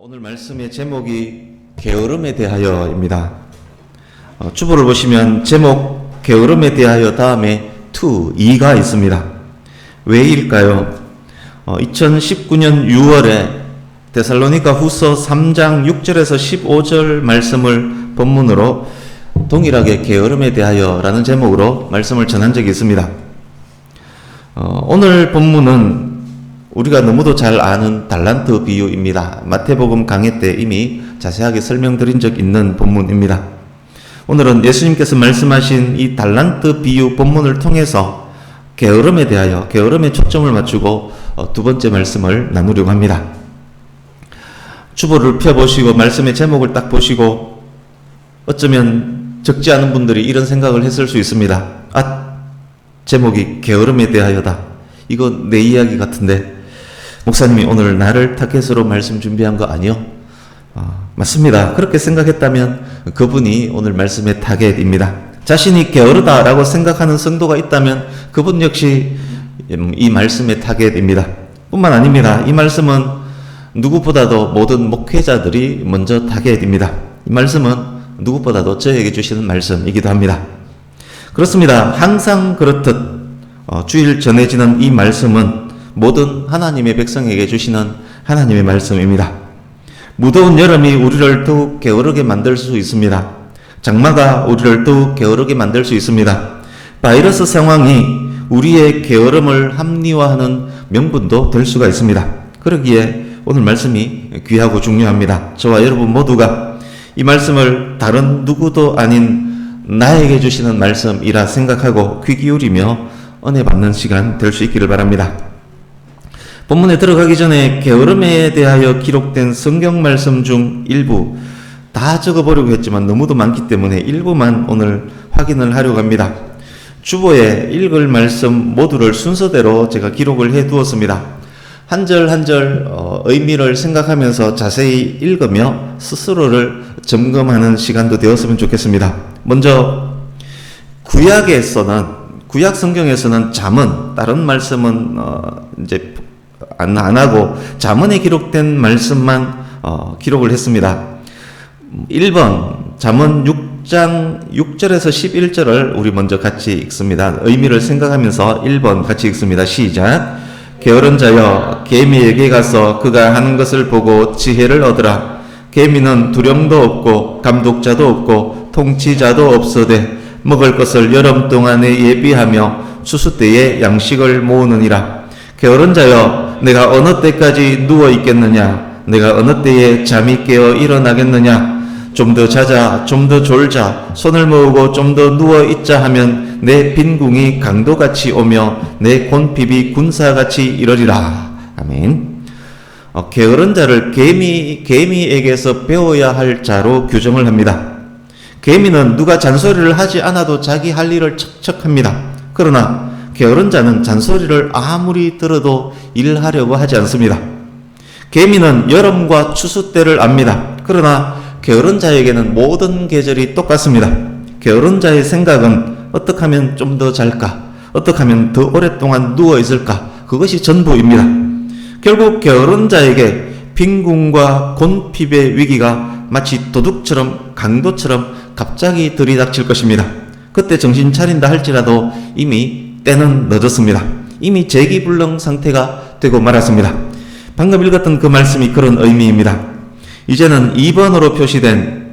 오늘 말씀의 제목이 게으름에 대하여입니다. 주보를 보시면 제목 게으름에 대하여 다음에 to, 2가 있습니다. 왜일까요? 2019년 6월에 데살로니가 후서 3장 6절에서 15절 말씀을 본문으로 동일하게 게으름에 대하여 라는 제목으로 말씀을 전한 적이 있습니다. 오늘 본문은 우리가 너무도 잘 아는 달란트 비유입니다. 마태복음 강해 때 이미 자세하게 설명드린 적 있는 본문입니다. 오늘은 예수님께서 말씀하신 이 달란트 비유 본문을 통해서 게으름에 대하여, 게으름에 초점을 맞추고 두 번째 말씀을 나누려고 합니다. 주보를 펴보시고 말씀의 제목을 딱 보시고 어쩌면 적지 않은 분들이 이런 생각을 했을 수 있습니다. 제목이 게으름에 대하여다. 이거 내 이야기 같은데 목사님이 오늘 나를 타겟으로 말씀 준비한 거 아니요? 맞습니다. 그렇게 생각했다면 그분이 오늘 말씀의 타겟입니다. 자신이 게으르다라고 생각하는 성도가 있다면 그분 역시 이 말씀의 타겟입니다. 뿐만 아닙니다. 이 말씀은 누구보다도 모든 목회자들이 먼저 타겟입니다. 이 말씀은 누구보다도 저에게 주시는 말씀이기도 합니다. 그렇습니다. 항상 그렇듯 주일 전해지는 이 말씀은 모든 하나님의 백성에게 주시는 하나님의 말씀입니다. 무더운 여름이 우리를 더욱 게으르게 만들 수 있습니다. 장마가 우리를 더욱 게으르게 만들 수 있습니다. 바이러스 상황이 우리의 게으름을 합리화하는 명분도 될 수가 있습니다. 그러기에 오늘 말씀이 귀하고 중요합니다. 저와 여러분 모두가 이 말씀을 다른 누구도 아닌 나에게 주시는 말씀이라 생각하고 귀 기울이며 은혜 받는 시간 될 수 있기를 바랍니다. 본문에 들어가기 전에 게으름에 대하여 기록된 성경 말씀 중 일부 다 적어보려고 했지만 너무도 많기 때문에 일부만 오늘 확인을 하려고 합니다. 주보에 읽을 말씀 모두를 순서대로 제가 기록을 해 두었습니다. 한 절 한 절 의미를 생각하면서 자세히 읽으며 스스로를 점검하는 시간도 되었으면 좋겠습니다. 먼저 구약 성경에서는 잠언, 다른 말씀은 이제 안 하고 잠언에 기록된 말씀만 기록을 했습니다. 1번 잠언 6장 6절에서 11절을 우리 먼저 같이 읽습니다. 의미를 생각하면서 1번 같이 읽습니다. 시작. 게으른 자여 개미에게 가서 그가 하는 것을 보고 지혜를 얻으라. 개미는 두령도 없고 감독자도 없고 통치자도 없으되 먹을 것을 여름 동안에 예비하며 추수 때에 양식을 모으느니라. 게으른 자여 내가 어느 때까지 누워 있겠느냐? 내가 어느 때에 잠이 깨어 일어나겠느냐? 좀 더 자자, 좀 더 졸자, 손을 모으고 좀 더 누워 있자 하면 내 빈궁이 강도같이 오며 내 곤핍이 군사같이 이러리라. 아멘. 게으른 자를 개미에게서 배워야 할 자로 규정을 합니다. 개미는 누가 잔소리를 하지 않아도 자기 할 일을 척척합니다. 그러나 게으른 자는 잔소리를 아무리 들어도 일하려고 하지 않습니다. 개미는 여름과 추수 때를 압니다. 그러나 게으른 자에게는 모든 계절이 똑같습니다. 게으른 자의 생각은 어떻게 하면 좀 더 잘까? 어떻게 하면 더 오랫동안 누워 있을까? 그것이 전부입니다. 결국 게으른 자에게 빈궁과 곤핍의 위기가 마치 도둑처럼 강도처럼 갑자기 들이닥칠 것입니다. 그때 정신 차린다 할지라도 이미 때는 늦었습니다. 이미 재기불능 상태가 되고 말았습니다. 방금 읽었던 그 말씀이 그런 의미입니다. 이제는 2번으로 표시된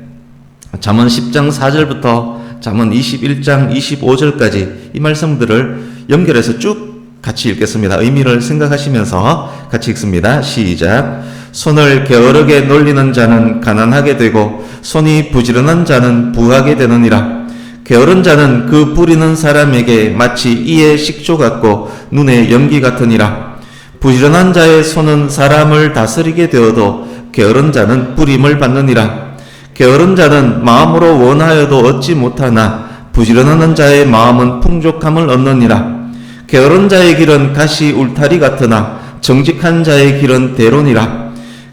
잠언 10장 4절부터 잠언 21장 25절까지 이 말씀들을 연결해서 쭉 같이 읽겠습니다. 의미를 생각하시면서 같이 읽습니다. 시작. 손을 게으르게 놀리는 자는 가난하게 되고 손이 부지런한 자는 부하게 되느니라. 게으른 자는 그 부리는 사람에게 마치 이의 식초 같고 눈의 연기 같으니라. 부지런한 자의 손은 사람을 다스리게 되어도 게으른 자는 부림을 받느니라. 게으른 자는 마음으로 원하여도 얻지 못하나 부지런하는 자의 마음은 풍족함을 얻느니라. 게으른 자의 길은 가시 울타리 같으나 정직한 자의 길은 대론이라.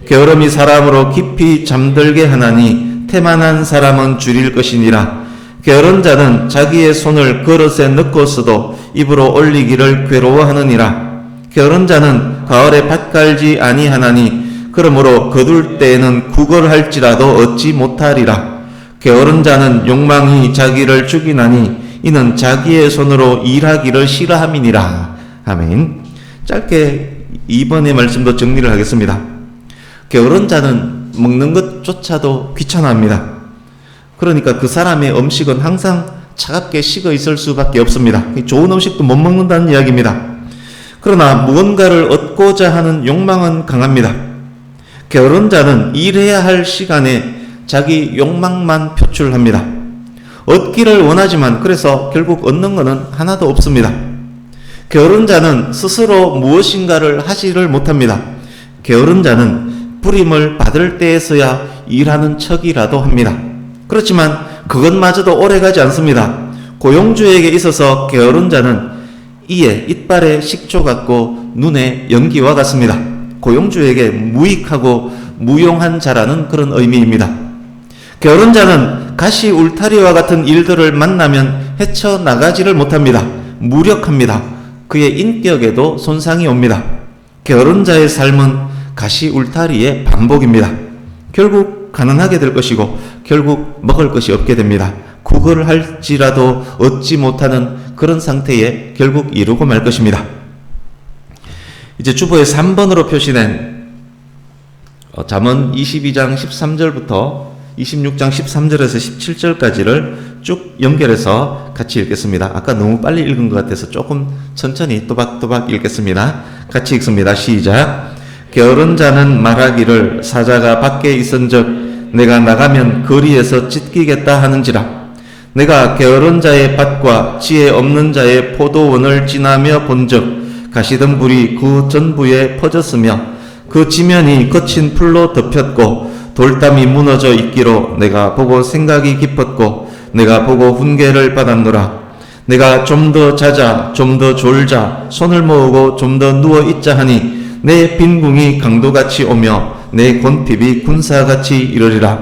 게으름이 사람으로 깊이 잠들게 하나니 태만한 사람은 줄일 것이니라. 게으른 자는 자기의 손을 그릇에 넣고서도 입으로 올리기를 괴로워하느니라. 게으른 자는 가을에 밭 갈지 아니하나니 그러므로 거둘 때에는 구걸할지라도 얻지 못하리라. 게으른 자는 욕망이 자기를 죽이나니 이는 자기의 손으로 일하기를 싫어함이니라. 아멘. 짧게 2번의 말씀도 정리를 하겠습니다. 게으른 자는 먹는 것조차도 귀찮아합니다. 그러니까 그 사람의 음식은 항상 차갑게 식어 있을 수밖에 없습니다. 좋은 음식도 못 먹는다는 이야기입니다. 그러나 무언가를 얻고자 하는 욕망은 강합니다. 게으른 자는 일해야 할 시간에 자기 욕망만 표출합니다. 얻기를 원하지만 그래서 결국 얻는 것은 하나도 없습니다. 게으른 자는 스스로 무엇인가를 하지를 못합니다. 게으른 자는 부림을 받을 때에서야 일하는 척이라도 합니다. 그렇지만 그것마저도 오래가지 않습니다. 고용주에게 있어서 게으른 자는 이에 이빨에 식초 같고 눈에 연기와 같습니다. 고용주에게 무익하고 무용한 자라는 그런 의미입니다. 게으른 자는 가시 울타리와 같은 일들을 만나면 헤쳐나가지를 못합니다. 무력합니다. 그의 인격에도 손상이 옵니다. 게으른 자의 삶은 가시 울타리의 반복입니다. 결국 가난하게 될 것이고 결국 먹을 것이 없게 됩니다. 구걸을 할지라도 얻지 못하는 그런 상태에 결국 이루고 말 것입니다. 이제 주보에 3번으로 표시된 잠언 22장 13절부터 26장 13절에서 17절까지를 쭉 연결해서 같이 읽겠습니다. 아까 너무 빨리 읽은 것 같아서 조금 천천히 또박또박 읽겠습니다. 같이 읽습니다. 시작. 게으른 자는 말하기를 사자가 밖에 있은즉 내가 나가면 거리에서 찢기겠다 하는지라. 내가 게으른 자의 밭과 지혜 없는 자의 포도원을 지나며 본즉 가시덤불이 그 전부에 퍼졌으며 그 지면이 거친 풀로 덮였고 돌담이 무너져 있기로 내가 보고 생각이 깊었고 내가 보고 훈계를 받았노라. 내가 좀 더 자자 좀 더 졸자 손을 모으고 좀 더 누워 있자 하니 내 빈궁이 강도같이 오며 내 곤핍이 군사같이 이르리라.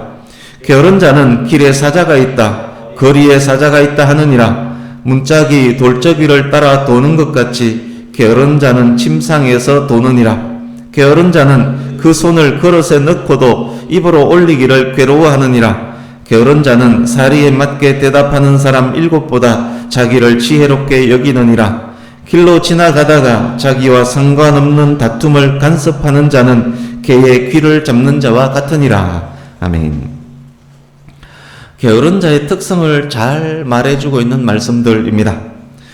게으른 자는 길에 사자가 있다 거리에 사자가 있다 하느니라. 문짝이 돌저귀를 따라 도는 것 같이 게으른 자는 침상에서 도느니라. 게으른 자는 그 손을 그릇에 넣고도 입으로 올리기를 괴로워하느니라. 게으른 자는 사리에 맞게 대답하는 사람 7보다 자기를 지혜롭게 여기느니라. 길로 지나가다가 자기와 상관없는 다툼을 간섭하는 자는 개의 귀를 잡는 자와 같으니라. 아멘. 게으른 자의 특성을 잘 말해주고 있는 말씀들입니다.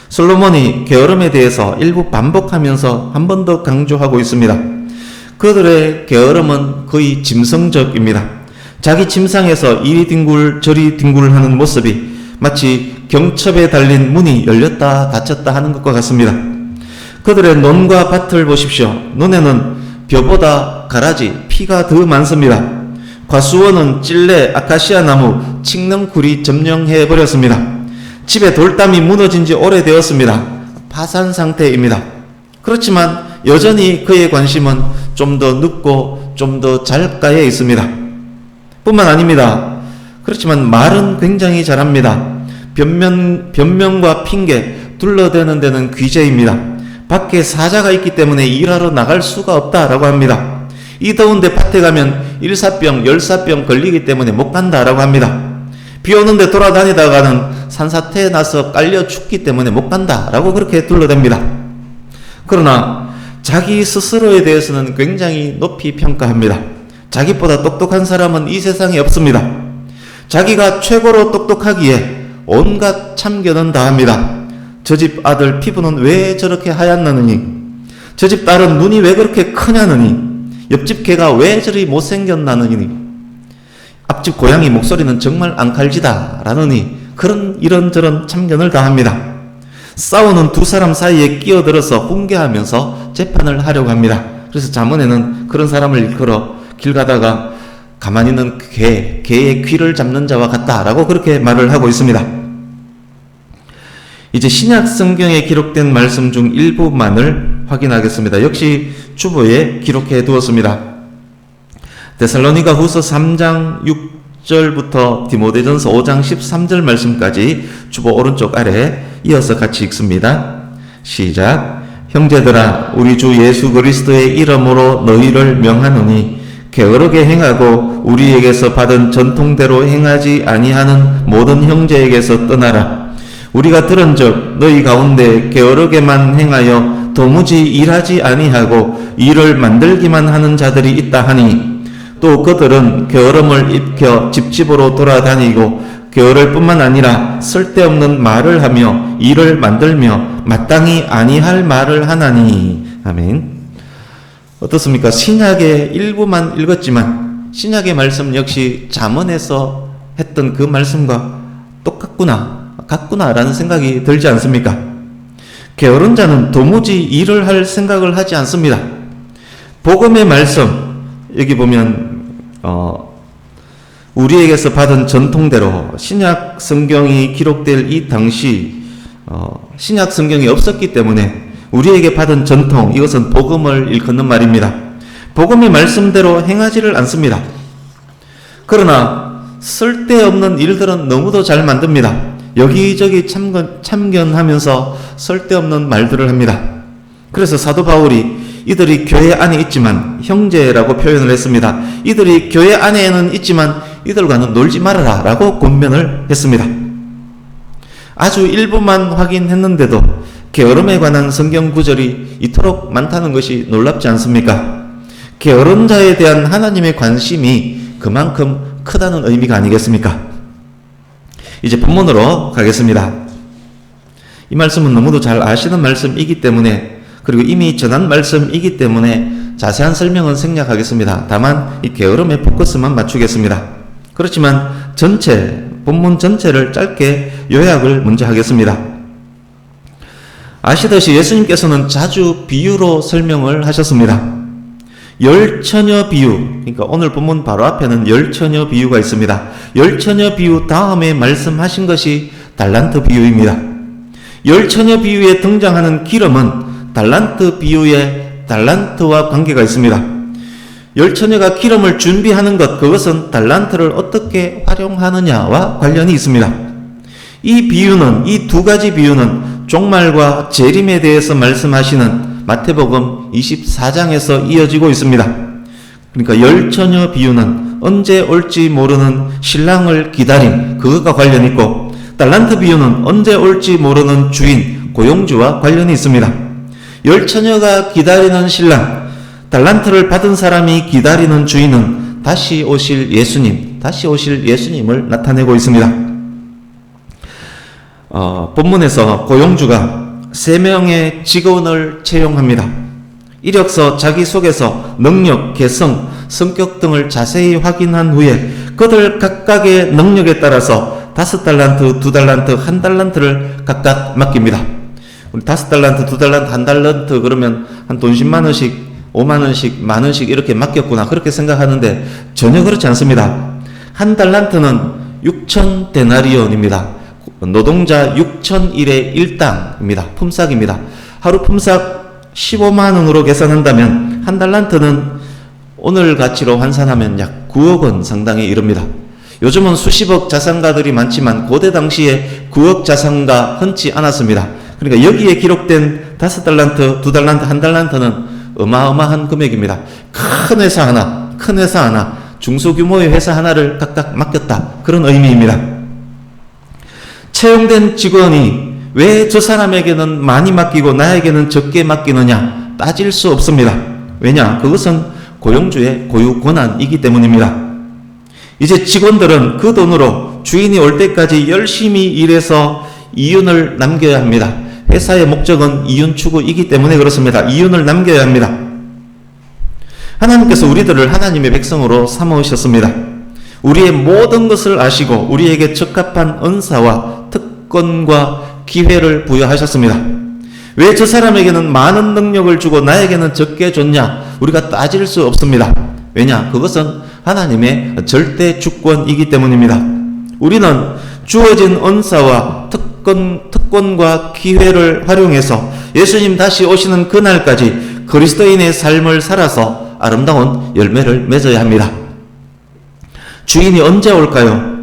솔로몬이 게으름에 대해서 일부 반복하면서 한 번 더 강조하고 있습니다. 그들의 게으름은 거의 짐승적입니다. 자기 침상에서 이리 뒹굴 저리 뒹굴하는 모습이 마치 경첩에 달린 문이 열렸다 닫혔다 하는 것과 같습니다. 그들의 논과 밭을 보십시오. 논에는 벼보다 가라지, 피가 더 많습니다. 과수원은 찔레, 아카시아 나무, 칡능굴이 점령해버렸습니다. 집에 돌담이 무너진 지 오래되었습니다. 파산 상태입니다. 그렇지만 여전히 그의 관심은 좀 더 눕고 좀 더 잘가에 있습니다. 뿐만 아닙니다. 그렇지만 말은 굉장히 잘합니다. 변명과 핑계, 둘러대는 데는 귀재입니다. 밖에 사자가 있기 때문에 일하러 나갈 수가 없다라고 합니다. 이 더운데 밭에 가면 일사병, 열사병 걸리기 때문에 못 간다라고 합니다. 비 오는데 돌아다니다가는 산사태에 나서 깔려 죽기 때문에 못 간다라고 그렇게 둘러댑니다. 그러나 자기 스스로에 대해서는 굉장히 높이 평가합니다. 자기보다 똑똑한 사람은 이 세상에 없습니다. 자기가 최고로 똑똑하기에 온갖 참견은 다 합니다. 저 집 아들 피부는 왜 저렇게 하얗나느니, 저 집 딸은 눈이 왜 그렇게 크냐느니, 옆집 개가 왜 저리 못생겼나느니, 앞집 고양이 목소리는 정말 앙칼지다 라느니, 그런 이런저런 참견을 다 합니다. 싸우는 두 사람 사이에 끼어들어서 훈계하면서 재판을 하려고 합니다. 그래서 잠언에는 그런 사람을 일컬어 길 가다가 가만히 있는 개의 귀를 잡는 자와 같다라고 그렇게 말을 하고 있습니다. 이제 신약 성경에 기록된 말씀 중 일부만을 확인하겠습니다. 역시 주보에 기록해 두었습니다. 데살로니가 후서 3장 6절부터 디모데전서 5장 13절 말씀까지 주보 오른쪽 아래 이어서 같이 읽습니다. 시작. 형제들아, 우리 주 예수 그리스도의 이름으로 너희를 명하노니 게으르게 행하고 우리에게서 받은 전통대로 행하지 아니하는 모든 형제에게서 떠나라. 우리가 들은즉 너희 가운데 게으르게만 행하여 도무지 일하지 아니하고 일을 만들기만 하는 자들이 있다 하니 또 그들은 게으름을 입혀 집집으로 돌아다니고 게으를 뿐만 아니라 쓸데없는 말을 하며 일을 만들며 마땅히 아니할 말을 하나니. 아멘. 어떻습니까? 신약의 일부만 읽었지만 신약의 말씀 역시 잠언에서 했던 그 말씀과 같구나라는 생각이 들지 않습니까? 게으른 자는 도무지 일을 할 생각을 하지 않습니다. 복음의 말씀, 여기 보면 우리에게서 받은 전통대로 신약 성경이 기록될 이 당시 신약 성경이 없었기 때문에 우리에게 받은 전통, 이것은 복음을 일컫는 말입니다. 복음의 말씀대로 행하지를 않습니다. 그러나 쓸데없는 일들은 너무도 잘 만듭니다. 여기저기 참견하면서 쓸데없는 말들을 합니다. 그래서 사도 바울이 이들이 교회 안에 있지만 형제라고 표현을 했습니다. 이들이 교회 안에는 있지만 이들과는 놀지 말아라 라고 권면을 했습니다. 아주 일부만 확인했는데도 게으름에 관한 성경 구절이 이토록 많다는 것이 놀랍지 않습니까? 게으른 자에 대한 하나님의 관심이 그만큼 크다는 의미가 아니겠습니까? 이제 본문으로 가겠습니다. 이 말씀은 너무도 잘 아시는 말씀이기 때문에, 그리고 이미 전한 말씀이기 때문에 자세한 설명은 생략하겠습니다. 다만 이 게으름의 포커스만 맞추겠습니다. 그렇지만 본문 전체를 짧게 요약을 먼저 하겠습니다. 아시다시피 예수님께서는 자주 비유로 설명을 하셨습니다. 열처녀 비유, 그러니까 오늘 본문 바로 앞에는 열처녀 비유가 있습니다. 열처녀 비유 다음에 말씀하신 것이 달란트 비유입니다. 열처녀 비유에 등장하는 기름은 달란트 비유에 달란트와 관계가 있습니다. 열처녀가 기름을 준비하는 것, 그것은 달란트를 어떻게 활용하느냐와 관련이 있습니다. 이 비유는, 이 두 가지 비유는 종말과 재림에 대해서 말씀하시는 마태복음 24장에서 이어지고 있습니다. 그러니까 열처녀 비유는 언제 올지 모르는 신랑을 기다림, 그것과 관련이 있고, 달란트 비유는 언제 올지 모르는 주인, 고용주와 관련이 있습니다. 열처녀가 기다리는 신랑, 달란트를 받은 사람이 기다리는 주인은 다시 오실 예수님을 나타내고 있습니다. 본문에서 고용주가 3명의 직원을 채용합니다. 이력서, 자기소개서, 능력, 개성, 성격 등을 자세히 확인한 후에 그들 각각의 능력에 따라서 5달란트, 2달란트, 1달란트를 각각 맡깁니다. 우리 5달란트, 2달란트, 1달란트 그러면 한 돈 10만 원씩, 5만 원씩, 만 원씩 이렇게 맡겼구나 그렇게 생각하는데 전혀 그렇지 않습니다. 1달란트는 6천 데나리온입니다. 노동자 6,000일의 일당입니다. 품삯입니다. 하루 품삯 15만 원으로 계산한다면 1달란트는 오늘 가치로 환산하면 약 9억 원 상당에 이릅니다. 요즘은 수십억 자산가들이 많지만 고대 당시에 9억 자산가 흔치 않았습니다. 그러니까 여기에 기록된 5달란트, 2달란트, 1달란트는 어마어마한 금액입니다. 큰 회사 하나, 중소규모의 회사 하나를 각각 맡겼다, 그런 의미입니다. 채용된 직원이 왜 저 사람에게는 많이 맡기고 나에게는 적게 맡기느냐 따질 수 없습니다. 왜냐? 그것은 고용주의 고유 권한이기 때문입니다. 이제 직원들은 그 돈으로 주인이 올 때까지 열심히 일해서 이윤을 남겨야 합니다. 회사의 목적은 이윤 추구이기 때문에 그렇습니다. 이윤을 남겨야 합니다. 하나님께서 우리들을 하나님의 백성으로 삼으셨습니다. 우리의 모든 것을 아시고 우리에게 적합한 은사와 특권과 기회를 부여하셨습니다. 왜 저 사람에게는 많은 능력을 주고 나에게는 적게 줬냐? 우리가 따질 수 없습니다. 왜냐? 그것은 하나님의 절대 주권이기 때문입니다. 우리는 주어진 은사와 특권과 기회를 활용해서 예수님 다시 오시는 그날까지 그리스도인의 삶을 살아서 아름다운 열매를 맺어야 합니다. 주인이 언제 올까요?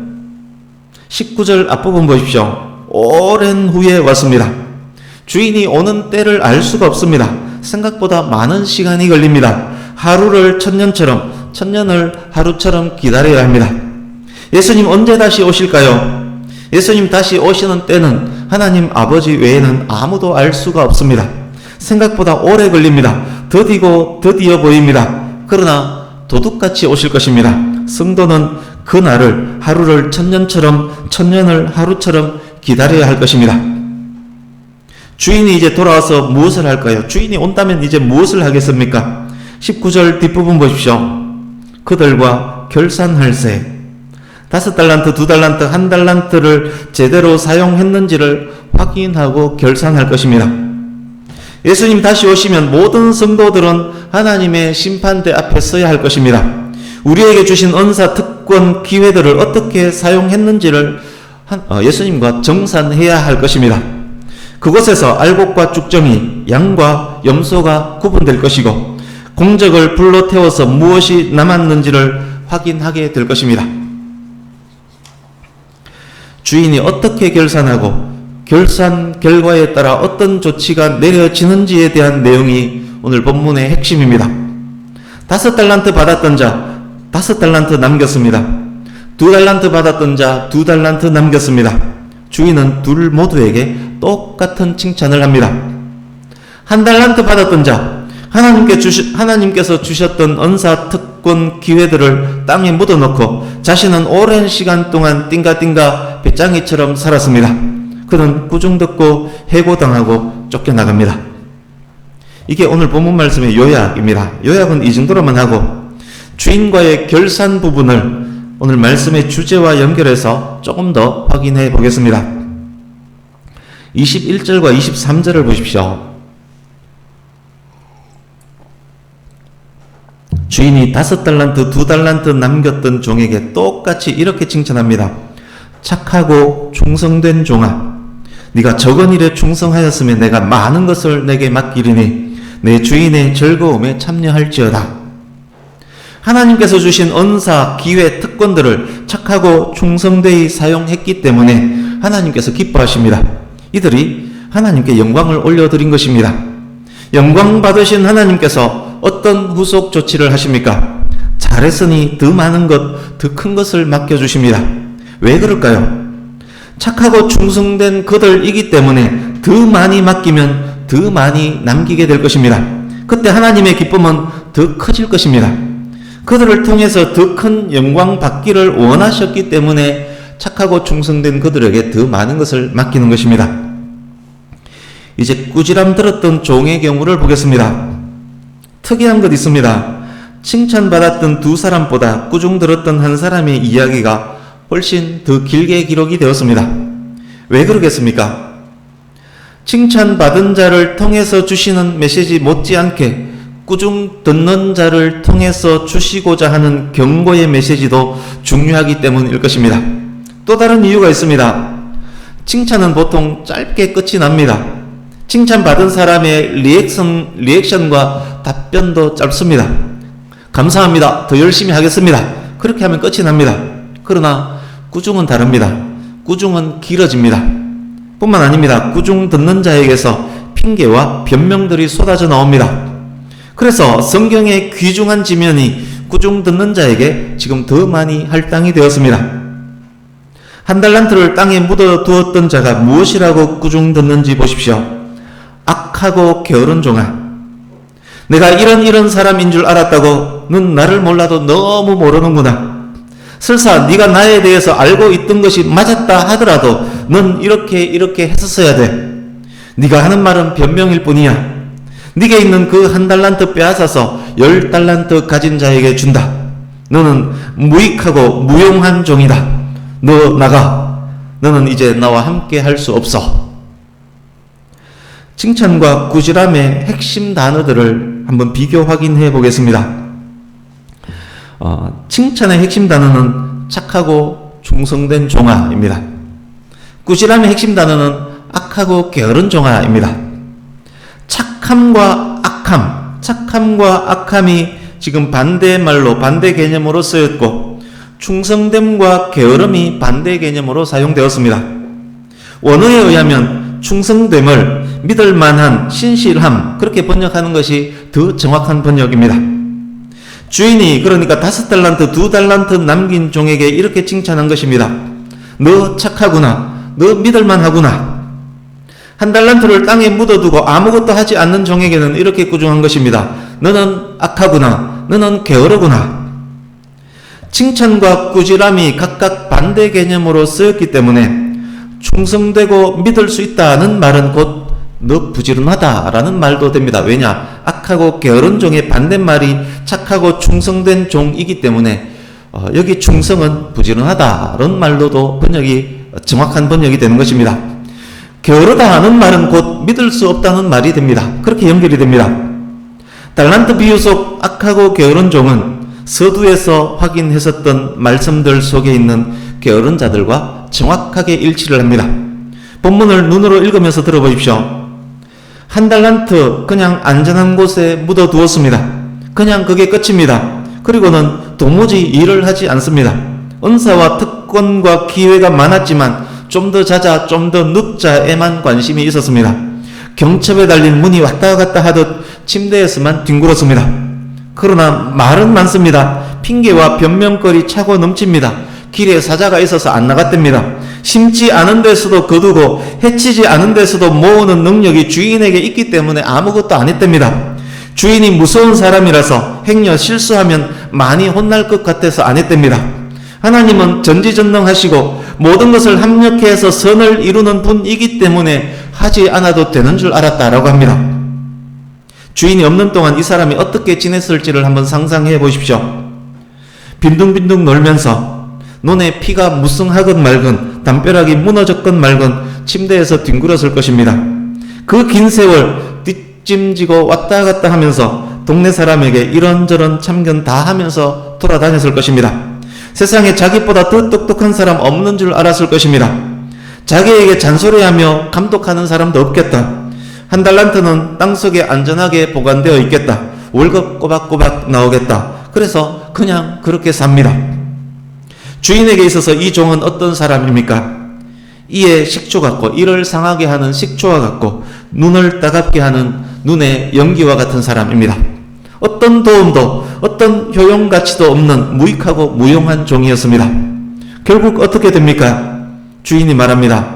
19절 앞부분 보십시오. 오랜 후에 왔습니다. 주인이 오는 때를 알 수가 없습니다. 생각보다 많은 시간이 걸립니다. 하루를 천년처럼, 천년을 하루처럼 기다려야 합니다. 예수님 언제 다시 오실까요? 예수님 다시 오시는 때는 하나님 아버지 외에는 아무도 알 수가 없습니다. 생각보다 오래 걸립니다. 더디어 보입니다. 그러나 도둑같이 오실 것입니다. 성도는 그 날을, 하루를 천년을 하루처럼 기다려야 할 것입니다. 주인이 이제 돌아와서 무엇을 할까요? 주인이 온다면 이제 무엇을 하겠습니까? 19절 뒷부분 보십시오. 그들과 결산할세. 5달란트, 2달란트, 1달란트를 제대로 사용했는지를 확인하고 결산할 것입니다. 예수님 다시 오시면 모든 성도들은 하나님의 심판대 앞에 서야 할 것입니다. 우리에게 주신 은사, 특권, 기회들을 어떻게 사용했는지를 예수님과 정산해야 할 것입니다. 그곳에서 알곡과 쭉정이, 양과 염소가 구분될 것이고 공적을 불로 태워서 무엇이 남았는지를 확인하게 될 것입니다. 주인이 어떻게 결산하고 결산 결과에 따라 어떤 조치가 내려지는지에 대한 내용이 오늘 본문의 핵심입니다. 5달란트 받았던 자 5달란트 남겼습니다. 2달란트 받았던 자 2달란트 남겼습니다. 주인은 둘 모두에게 똑같은 칭찬을 합니다. 1달란트 받았던 자 하나님께서 주셨던 은사, 특권, 기회들을 땅에 묻어놓고 자신은 오랜 시간 동안 띵가띵가 배짱이처럼 살았습니다. 그는 꾸중듣고 해고당하고 쫓겨나갑니다. 이게 오늘 본문 말씀의 요약입니다. 요약은 이 정도로만 하고 주인과의 결산 부분을 오늘 말씀의 주제와 연결해서 조금 더 확인해 보겠습니다. 21절과 23절을 보십시오. 주인이 5달란트, 2달란트 남겼던 종에게 똑같이 이렇게 칭찬합니다. 착하고 충성된 종아, 네가 적은 일에 충성하였으면 내가 많은 것을 내게 맡기리니 내 주인의 즐거움에 참여할지어다. 하나님께서 주신 은사, 기회, 특권들을 착하고 충성되이 사용했기 때문에 하나님께서 기뻐하십니다. 이들이 하나님께 영광을 올려드린 것입니다. 영광 받으신 하나님께서 어떤 후속 조치를 하십니까? 잘했으니 더 많은 것, 더 큰 것을 맡겨주십니다. 왜 그럴까요? 착하고 충성된 그들이기 때문에 더 많이 맡기면 더 많이 남기게 될 것입니다. 그때 하나님의 기쁨은 더 커질 것입니다. 그들을 통해서 더 큰 영광 받기를 원하셨기 때문에 착하고 충성된 그들에게 더 많은 것을 맡기는 것입니다. 이제 꾸지람 들었던 종의 경우를 보겠습니다. 특이한 것 있습니다. 칭찬받았던 두 사람보다 꾸중 들었던 한 사람의 이야기가 훨씬 더 길게 기록이 되었습니다. 왜 그러겠습니까? 칭찬받은 자를 통해서 주시는 메시지 못지않게 꾸중 듣는 자를 통해서 주시고자 하는 경고의 메시지도 중요하기 때문일 것입니다. 또 다른 이유가 있습니다. 칭찬은 보통 짧게 끝이 납니다. 칭찬받은 사람의 리액션과 답변도 짧습니다. 감사합니다. 더 열심히 하겠습니다. 그렇게 하면 끝이 납니다. 그러나 꾸중은 다릅니다. 꾸중은 길어집니다. 뿐만 아닙니다. 꾸중 듣는 자에게서 핑계와 변명들이 쏟아져 나옵니다. 그래서 성경의 귀중한 지면이 꾸중 듣는 자에게 지금 더 많이 할당이 되었습니다. 1달란트를 땅에 묻어두었던 자가 무엇이라고 꾸중 듣는지 보십시오. 악하고 게으른 종아, 내가 이런 사람인 줄 알았다고 넌 나를 몰라도 너무 모르는구나. 설사 네가 나에 대해서 알고 있던 것이 맞았다 하더라도 넌 이렇게 했었어야 돼. 네가 하는 말은 변명일 뿐이야. 네게 있는 그 1달란트 빼앗아서 10달란트 가진 자에게 준다. 너는 무익하고 무용한 종이다. 너 나가. 너는 이제 나와 함께 할 수 없어. 칭찬과 꾸지람의 핵심 단어들을 한번 비교 확인해 보겠습니다. 칭찬의 핵심 단어는 착하고 충성된 종아입니다. 꾸지람의 핵심 단어는 악하고 게으른 종아입니다. 착함과 악함이 지금 반대말로, 반대 개념으로 쓰였고, 충성됨과 게으름이 반대 개념으로 사용되었습니다. 원어에 의하면 충성됨을 믿을만한 신실함, 그렇게 번역하는 것이 더 정확한 번역입니다. 주인이 그러니까 5달란트, 2달란트 남긴 종에게 이렇게 칭찬한 것입니다. 너 착하구나. 너 믿을만하구나. 1달란트를 땅에 묻어두고 아무것도 하지 않는 종에게는 이렇게 꾸중한 것입니다. 너는 악하구나. 너는 게으르구나. 칭찬과 꾸지람이 각각 반대 개념으로 쓰였기 때문에 충성되고 믿을 수 있다는 말은 곧 너 부지런하다 라는 말도 됩니다. 왜냐? 악하고 게으른 종의 반대말이 착하고 충성된 종이기 때문에 여기 충성은 부지런하다 라는 말로도 정확한 번역이 되는 것입니다. 게으르다 하는 말은 곧 믿을 수 없다는 말이 됩니다. 그렇게 연결이 됩니다. 달란트 비유 속 악하고 게으른 종은 서두에서 확인했었던 말씀들 속에 있는 게으른 자들과 정확하게 일치를 합니다. 본문을 눈으로 읽으면서 들어보십시오. 1달란트 그냥 안전한 곳에 묻어두었습니다. 그냥 그게 끝입니다. 그리고는 도무지 일을 하지 않습니다. 은사와 특권과 기회가 많았지만 좀 더 자자, 좀 더 눕자에만 관심이 있었습니다. 경첩에 달린 문이 왔다 갔다 하듯 침대에서만 뒹굴었습니다. 그러나 말은 많습니다. 핑계와 변명거리 차고 넘칩니다. 길에 사자가 있어서 안 나갔답니다. 심지 않은 데서도 거두고 해치지 않은 데서도 모으는 능력이 주인에게 있기 때문에 아무것도 안 했답니다. 주인이 무서운 사람이라서 행여 실수하면 많이 혼날 것 같아서 안 했답니다. 하나님은 전지전능하시고 모든 것을 합력해서 선을 이루는 분이기 때문에 하지 않아도 되는 줄 알았다라고 합니다. 주인이 없는 동안 이 사람이 어떻게 지냈을지를 한번 상상해 보십시오. 빈둥빈둥 놀면서 눈에 피가 무성하건 말건 담벼락이 무너졌건 말건 침대에서 뒹굴었을 것입니다. 그 긴 세월 뒷짐지고 왔다 갔다 하면서 동네 사람에게 이런저런 참견 다 하면서 돌아다녔을 것입니다. 세상에 자기보다 더 똑똑한 사람 없는 줄 알았을 것입니다. 자기에게 잔소리하며 감독하는 사람도 없겠다. 1달란트는 땅속에 안전하게 보관되어 있겠다. 월급 꼬박꼬박 나오겠다. 그래서 그냥 그렇게 삽니다. 주인에게 있어서 이 종은 어떤 사람입니까? 이에 식초 같고 이를 상하게 하는 식초와 같고 눈을 따갑게 하는 눈의 연기와 같은 사람입니다. 어떤 도움도 어떤 효용가치도 없는 무익하고 무용한 종이었습니다. 결국 어떻게 됩니까? 주인이 말합니다.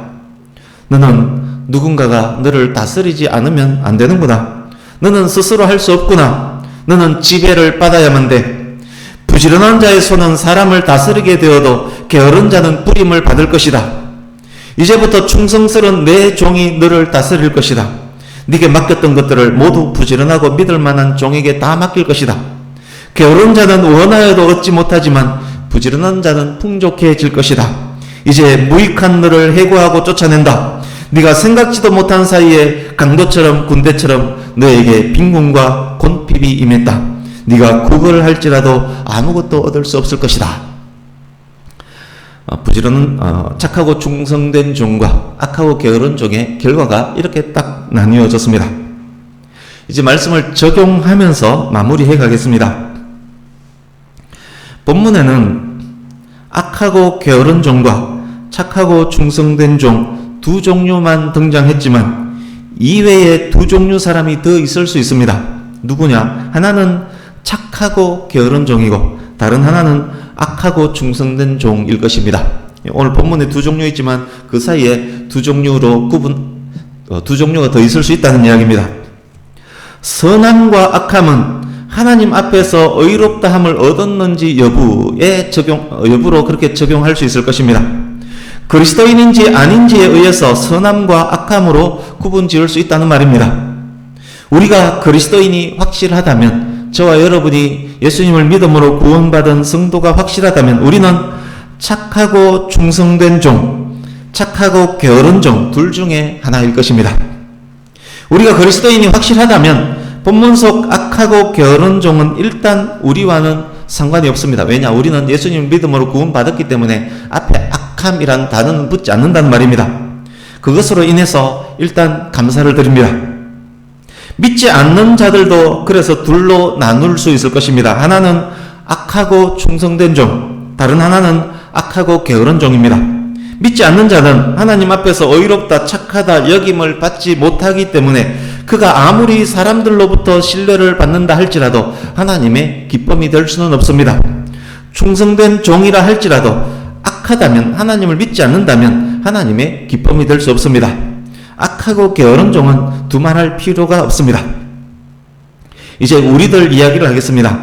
너는 누군가가 너를 다스리지 않으면 안 되는구나. 너는 스스로 할 수 없구나. 너는 지배를 받아야만 돼. 부지런한 자의 손은 사람을 다스리게 되어도 게으른 자는 부림을 받을 것이다. 이제부터 충성스러운 내 종이 너를 다스릴 것이다. 네게 맡겼던 것들을 모두 부지런하고 믿을 만한 종에게 다 맡길 것이다. 게으른 자는 원하여도 얻지 못하지만 부지런한 자는 풍족해질 것이다. 이제 무익한 너를 해고하고 쫓아낸다. 네가 생각지도 못한 사이에 강도처럼 군대처럼 너에게 빈곤과 곤핍이 임했다. 네가 구걸할지라도 아무것도 얻을 수 없을 것이다. 착하고 충성된 종과 악하고 게으른 종의 결과가 이렇게 딱 나뉘어졌습니다. 이제 말씀을 적용하면서 마무리해 가겠습니다. 본문에는 악하고 게으른 종과 착하고 충성된 종 두 종류만 등장했지만 이외에 두 종류 사람이 더 있을 수 있습니다. 누구냐? 하나는 착하고 게으른 종이고 다른 하나는 악하고 충성된 종일 것입니다. 오늘 본문에 두 종류 있지만 그 사이에 두 종류가 더 있을 수 있다는 이야기입니다. 선함과 악함은 하나님 앞에서 의롭다함을 얻었는지 여부로 그렇게 적용할 수 있을 것입니다. 그리스도인인지 아닌지에 의해서 선함과 악함으로 구분 지을 수 있다는 말입니다. 우리가 그리스도인이 확실하다면, 저와 여러분이 예수님을 믿음으로 구원받은 성도가 확실하다면 우리는 착하고 충성된 종, 착하고 게으른 종 둘 중에 하나일 것입니다. 우리가 그리스도인이 확실하다면 본문 속 악하고 게으른 종은 일단 우리와는 상관이 없습니다. 왜냐? 우리는 예수님 믿음으로 구원받았기 때문에 앞에 악함이란 단어는 붙지 않는다는 말입니다. 그것으로 인해서 일단 감사를 드립니다. 믿지 않는 자들도 그래서 둘로 나눌 수 있을 것입니다. 하나는 악하고 충성된 종, 다른 하나는 악하고 게으른 종입니다. 믿지 않는 자는 하나님 앞에서 의롭다 착하다 여김을 받지 못하기 때문에 그가 아무리 사람들로부터 신뢰를 받는다 할지라도 하나님의 기쁨이 될 수는 없습니다. 충성된 종이라 할지라도 악하다면, 하나님을 믿지 않는다면 하나님의 기쁨이 될 수 없습니다. 악하고 게으른 종은 두말할 필요가 없습니다. 이제 우리들 이야기를 하겠습니다.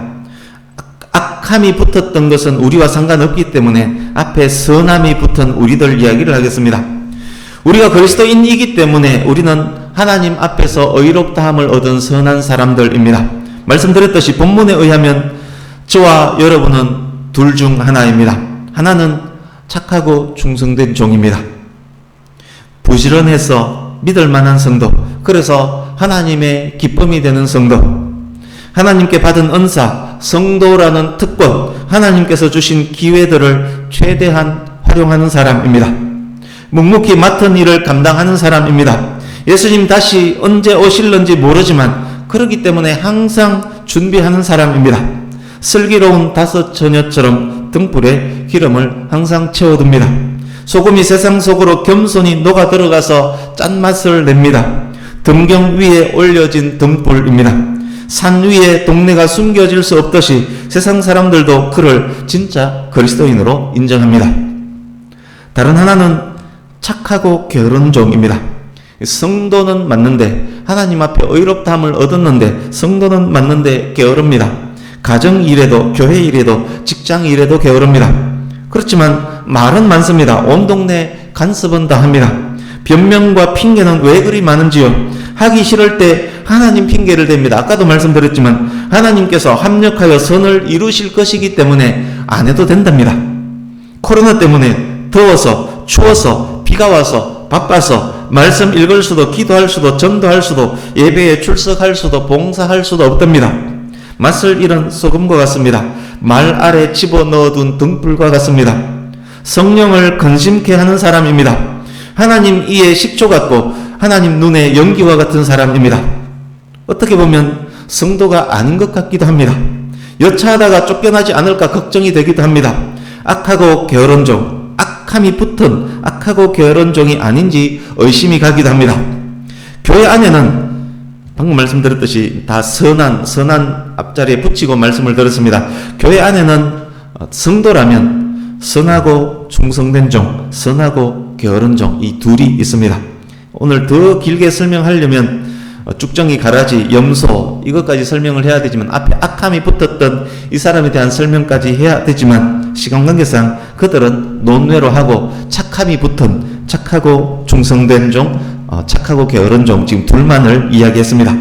악함이 붙었던 것은 우리와 상관없기 때문에 앞에 선함이 붙은 우리들 이야기를 하겠습니다. 우리가 그리스도인이기 때문에 우리는 하나님 앞에서 의롭다함을 얻은 선한 사람들입니다. 말씀드렸듯이 본문에 의하면 저와 여러분은 둘 중 하나입니다. 하나는 착하고 충성된 종입니다. 부지런해서 믿을 만한 성도, 그래서 하나님의 기쁨이 되는 성도, 하나님께 받은 은사, 성도라는 특권, 하나님께서 주신 기회들을 최대한 활용하는 사람입니다. 묵묵히 맡은 일을 감당하는 사람입니다. 예수님 다시 언제 오실는지 모르지만 그렇기 때문에 항상 준비하는 사람입니다. 슬기로운 5 처녀처럼 등불에 기름을 항상 채워둡니다. 소금이 세상 속으로 겸손히 녹아 들어가서 짠맛을 냅니다. 등경 위에 올려진 등불입니다. 산 위에 동네가 숨겨질 수 없듯이 세상 사람들도 그를 진짜 그리스도인으로 인정합니다. 다른 하나는 착하고 게으른 종입니다. 성도는 맞는데, 하나님 앞에 의롭다함을 얻었는데 성도는 맞는데 게으릅니다. 가정 일에도, 교회 일에도, 직장 일에도 게으릅니다. 그렇지만 말은 많습니다. 온 동네 간섭은 다 합니다. 변명과 핑계는 왜 그리 많은지요? 하기 싫을 때 하나님 핑계를 댑니다. 아까도 말씀드렸지만 하나님께서 합력하여 선을 이루실 것이기 때문에 안 해도 된답니다. 코로나 때문에 더워서, 추워서, 비가 와서, 바빠서 말씀 읽을 수도, 기도할 수도, 전도할 수도, 예배에 출석할 수도, 봉사할 수도 없답니다. 맛을 잃은 소금과 같습니다. 말 아래 집어넣어둔 등불과 같습니다. 성령을 근심케 하는 사람입니다. 하나님 이에 식초 같고 하나님 눈에 연기와 같은 사람입니다. 어떻게 보면 성도가 아닌 것 같기도 합니다. 여차하다가 쫓겨나지 않을까 걱정이 되기도 합니다. 악하고 게으른 종, 악함이 붙은 악하고 게으른 종이 아닌지 의심이 가기도 합니다. 교회 안에는 방금 말씀드렸듯이 다 선한 앞자리에 붙이고 말씀을 들었습니다. 교회 안에는 성도라면 선하고 충성된 종, 선하고 게으른 종, 이 둘이 있습니다. 오늘 더 길게 설명하려면 쭉정이, 가라지, 염소 이것까지 설명을 해야 되지만 앞에 악함이 붙었던 이 사람에 대한 설명까지 해야 되지만 시간 관계상 그들은 논외로 하고 착함이 붙은 착하고 충성된 종, 착하고 게으른 종, 지금 둘만을 이야기했습니다.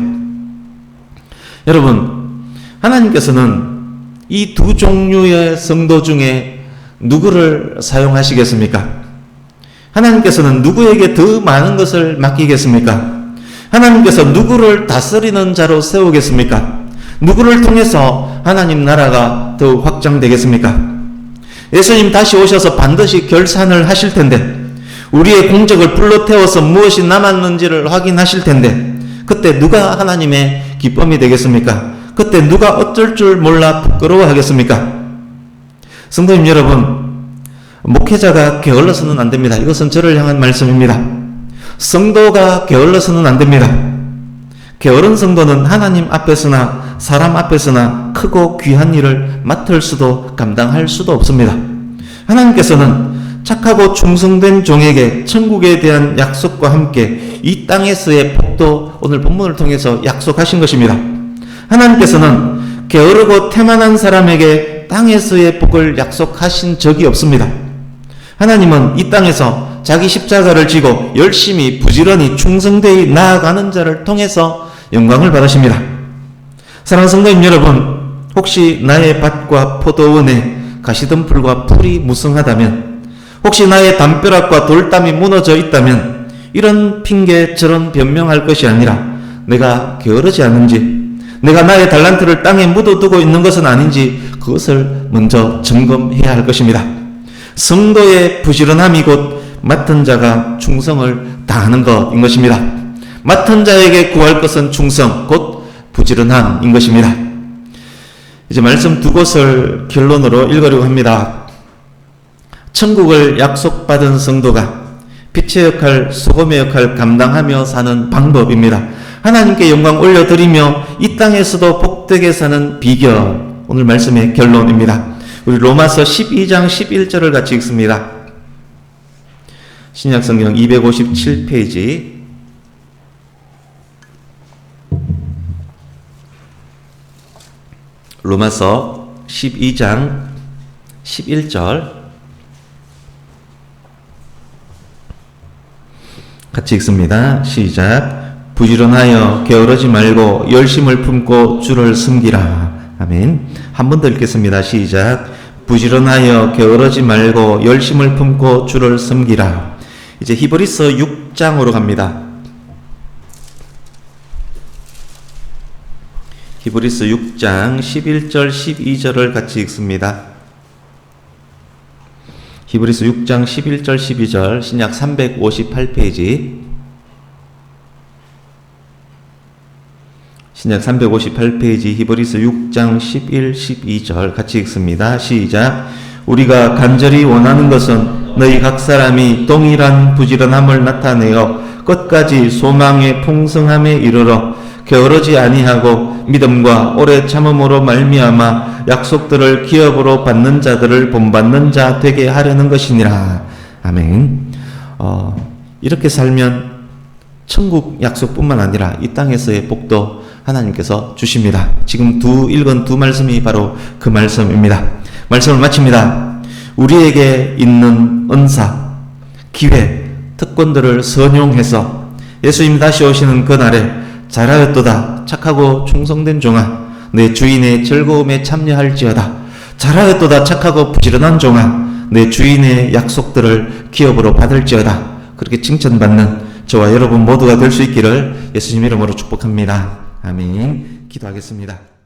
여러분, 하나님께서는 이 두 종류의 성도 중에 누구를 사용하시겠습니까? 하나님께서는 누구에게 더 많은 것을 맡기겠습니까? 하나님께서 누구를 다스리는 자로 세우겠습니까? 누구를 통해서 하나님 나라가 더 확장되겠습니까? 예수님 다시 오셔서 반드시 결산을 하실 텐데, 우리의 공적을 불러 태워서 무엇이 남았는지를 확인하실 텐데, 그때 누가 하나님의 기쁨이 되겠습니까? 그때 누가 어쩔 줄 몰라 부끄러워하겠습니까? 성도님 여러분, 목회자가 게을러서는 안 됩니다. 이것은 저를 향한 말씀입니다. 성도가 게을러서는 안 됩니다. 게으른 성도는 하나님 앞에서나 사람 앞에서나 크고 귀한 일을 맡을 수도 감당할 수도 없습니다. 하나님께서는 착하고 충성된 종에게 천국에 대한 약속과 함께 이 땅에서의 복도 오늘 본문을 통해서 약속하신 것입니다. 하나님께서는 게으르고 태만한 사람에게 땅에서의 복을 약속하신 적이 없습니다. 하나님은 이 땅에서 자기 십자가를 지고 열심히 부지런히 충성되이 나아가는 자를 통해서 영광을 받으십니다. 사랑하는 성도님 여러분, 혹시 나의 밭과 포도원에 가시덤불과 풀이 무성하다면, 혹시 나의 담벼락과 돌담이 무너져 있다면 이런 핑계 저런 변명할 것이 아니라 내가 게으르지 않은지, 내가 나의 달란트를 땅에 묻어두고 있는 것은 아닌지 그것을 먼저 점검해야 할 것입니다. 성도의 부지런함이 곧 맡은 자가 충성을 다하는 것인 것입니다. 맡은 자에게 구할 것은 충성, 곧 부지런함인 것입니다. 이제 말씀 두 곳을 결론으로 읽으려고 합니다. 천국을 약속받은 성도가 빛의 역할, 소금의 역할 감당하며 사는 방법입니다. 하나님께 영광 올려드리며 이 땅에서도 복되게 사는 비결, 오늘 말씀의 결론입니다. 우리 로마서 12장 11절을 같이 읽습니다. 신약성경 257페이지. 로마서 12장 11절 같이 읽습니다. 시작. 부지런하여 게으르지 말고 열심을 품고 주를 섬기라. 아멘. 한 번 더 읽겠습니다. 시작. 부지런하여 게으르지 말고 열심을 품고 주를 섬기라. 이제 히브리서 6장으로 갑니다. 히브리서 6장 11절 12절을 같이 읽습니다. 히브리서 6장 11절 12절 신약 358페이지. 신약 358페이지 히브리서 6장 11, 12절 같이 읽습니다. 시작. 우리가 간절히 원하는 것은 너희 각 사람이 동일한 부지런함을 나타내어 끝까지 소망의 풍성함에 이르러 게으르지 아니하고 믿음과 오래 참음으로 말미암아 약속들을 기업으로 받는 자들을 본받는 자 되게 하려는 것이니라. 아멘. 이렇게 살면 천국 약속뿐만 아니라 이 땅에서의 복도 하나님께서 주십니다. 지금 읽은 두 말씀이 바로 그 말씀입니다. 말씀을 마칩니다. 우리에게 있는 은사, 기회, 특권들을 선용해서 예수님 다시 오시는 그날에 잘하였도다 착하고 충성된 종아 내 주인의 즐거움에 참여할지어다. 잘하였도다 착하고 부지런한 종아 내 주인의 약속들을 기업으로 받을지어다. 그렇게 칭찬받는 저와 여러분 모두가 될 수 있기를 예수님 이름으로 축복합니다. 아멘. 기도하겠습니다.